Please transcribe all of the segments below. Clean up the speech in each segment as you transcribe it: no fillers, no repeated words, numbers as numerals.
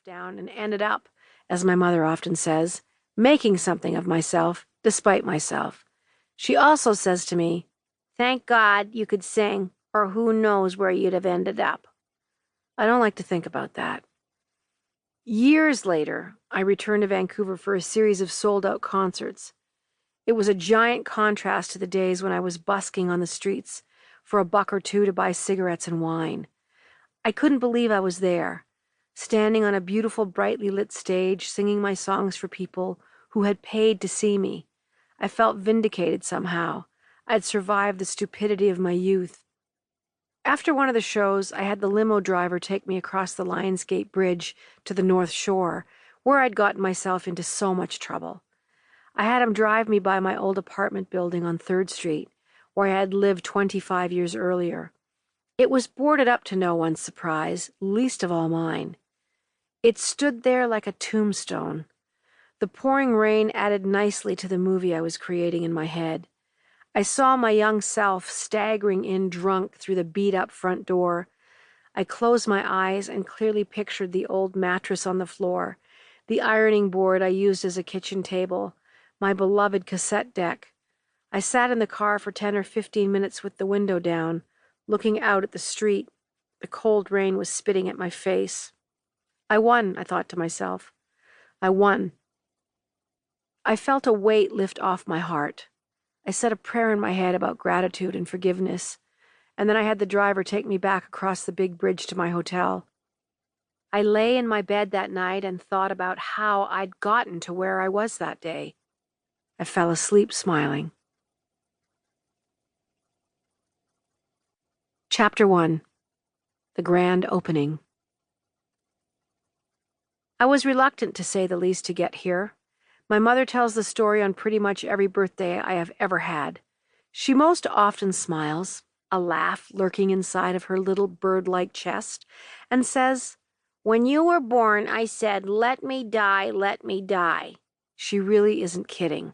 down and ended up, as my mother often says, making something of myself despite myself. She also says to me, "Thank God you could sing, or who knows where you'd have ended up." I don't like to think about that. Years later, I returned to Vancouver for a series of sold-out concerts. It was a giant contrast to the days when I was busking on the streets for $1 or $2 to buy cigarettes and wine. I couldn't believe I was there, standing on a beautiful, brightly lit stage, singing my songs for people who had paid to see me. I felt vindicated somehow. I'd survived the stupidity of my youth. After one of the shows, I had the limo driver take me across the Lionsgate Bridge to the North Shore, where I'd gotten myself into so much trouble. I had him drive me by my old apartment building on 3rd Street, where I had lived 25 years earlier. It was boarded up to no one's surprise, least of all mine. It stood there like a tombstone. The pouring rain added nicely to the movie I was creating in my head. I saw my young self staggering in drunk through the beat-up front door. I closed my eyes and clearly pictured the old mattress on the floor, the ironing board I used as a kitchen table, my beloved cassette deck. I sat in the car for 10 or 15 minutes with the window down, looking out at the street. The cold rain was spitting at my face. I won, I thought to myself. I won. I felt a weight lift off my heart. I said a prayer in my head about gratitude and forgiveness, and then I had the driver take me back across the big bridge to my hotel. I lay in my bed that night and thought about how I'd gotten to where I was that day. I fell asleep smiling. Chapter 1. The Grand Opening. I was reluctant, to say the least, to get here. My mother tells the story on pretty much every birthday I have ever had. She most often smiles, a laugh lurking inside of her little bird-like chest, and says, "When you were born, I said, 'Let me die, let me die.'" She really isn't kidding.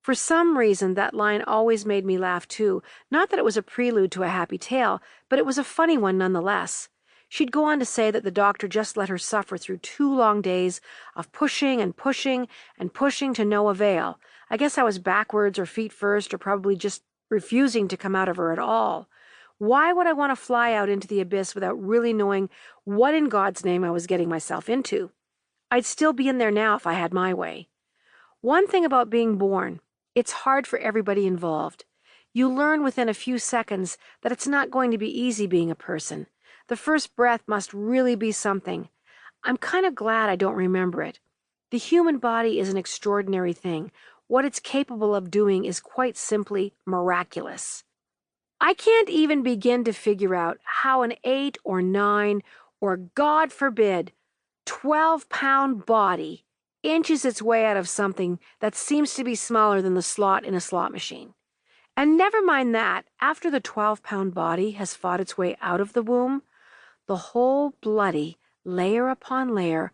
For some reason, that line always made me laugh too. Not that it was a prelude to a happy tale, but it was a funny one nonetheless. She'd go on to say that the doctor just let her suffer through 2 long days of pushing and pushing and pushing to no avail. I guess I was backwards or feet first, or probably just refusing to come out of her at all. Why would I want to fly out into the abyss without really knowing what in God's name I was getting myself into? I'd still be in there now if I had my way. One thing about being born, it's hard for everybody involved. You learn within a few seconds that it's not going to be easy being a person. The first breath must really be something. I'm kind of glad I don't remember it. The human body is an extraordinary thing. What it's capable of doing is quite simply miraculous. I can't even begin to figure out how an 8 or 9 or, God forbid, 12-pound body inches its way out of something that seems to be smaller than the slot in a slot machine. And never mind that, after the 12-pound body has fought its way out of the womb, the whole bloody, layer upon layer,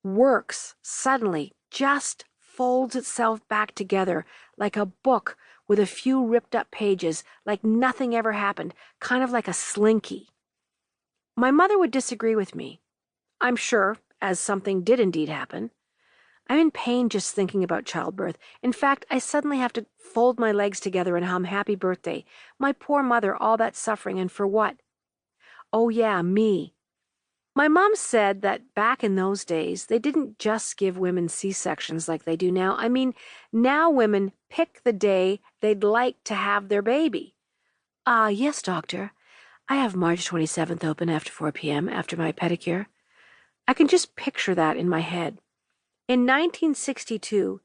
works suddenly, just folds itself back together like a book with a few ripped-up pages, like nothing ever happened, kind of like a slinky. My mother would disagree with me, I'm sure, as something did indeed happen. I'm in pain just thinking about childbirth. In fact, I suddenly have to fold my legs together and hum Happy Birthday. My poor mother, all that suffering, and for what? Oh yeah, me. My mom said that back in those days, they didn't just give women C-sections like they do now. I mean, now women pick the day they'd like to have their baby. Yes, doctor. I have March 27th open after 4 p.m. after my pedicure. I can just picture that in my head. In 1962,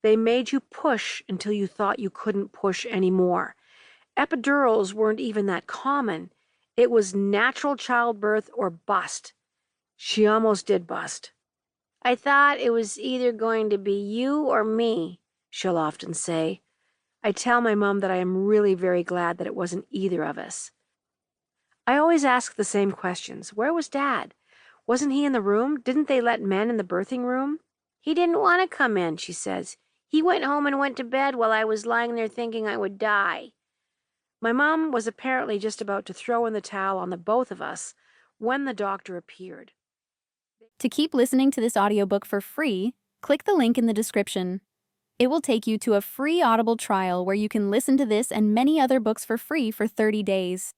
they made you push until you thought you couldn't push anymore. Epidurals weren't even that common. It was natural childbirth or bust. She almost did bust. "I thought it was either going to be you or me," she'll often say. I tell my mom that I am really very glad that it wasn't either of us. I always ask the same questions. Where was Dad? Wasn't he in the room? Didn't they let men in the birthing room? "He didn't want to come in," she says. "He went home and went to bed while I was lying there thinking I would die." My mom was apparently just about to throw in the towel on the both of us when the doctor appeared. To keep listening to this audiobook for free, click the link in the description. It will take you to a free Audible trial where you can listen to this and many other books for free for 30 days.